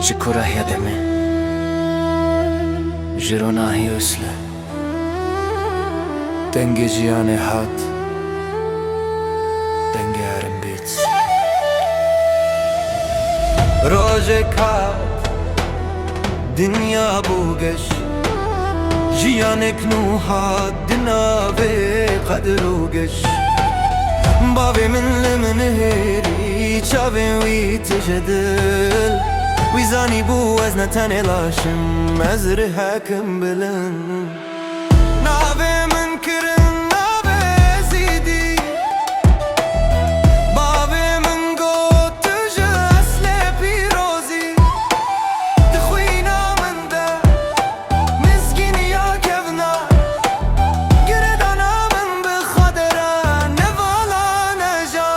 Jikura yademe Jirona hi usle Denge ciyane hat Denge erim bits Roje kat Dünya bu geç Ciyanek nuhat Dinave kadru geç Bavi min lemin heri Çave vi tejadil Wizani bu ezne tane laşım Ezri hakim bilin Nave min kirin nave zidi Bavi min got tuje asle pirozi Dixwina min de Mizgini ya kevna Giredana min bi khadera Nevala neja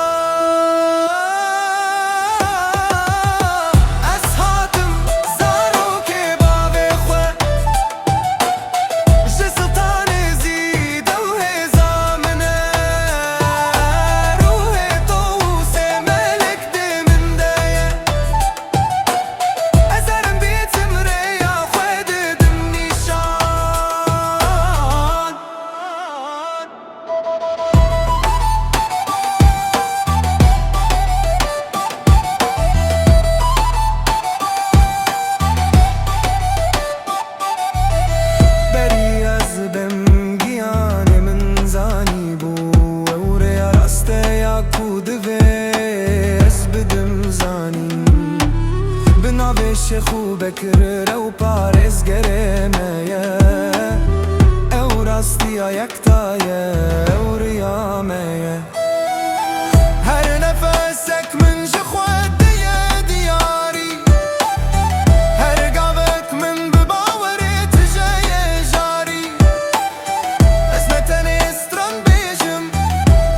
شخو بکر رو پارز گرمه او راستیا یکتایه او ریامه هر نفسک من جخواد دیاری هر قابك من بباورت جای جاری از نتن استران بیجم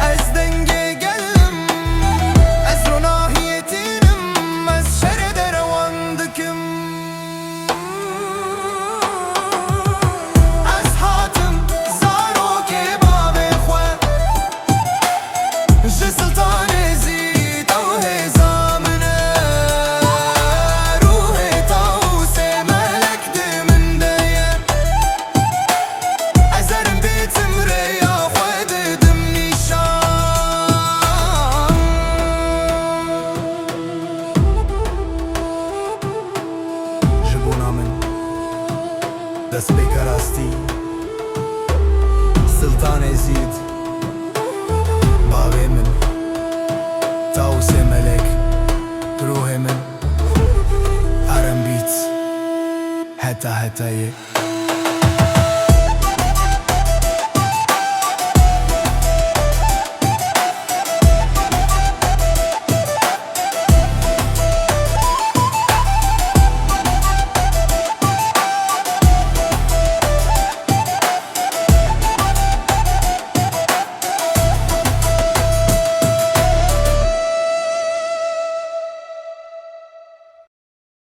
از دنگی گلم از روناهیتینم از شرد رواندکم از حاتم زارو که باب خواه جه سلطان زید او هزامنه روح تاوس ملک دمن ديه ازرم بیتم ریا خود دم نیشان جبونا من دست بکراستی سلطان زید بابي من تاوس ملك روح من عرم بيت حتى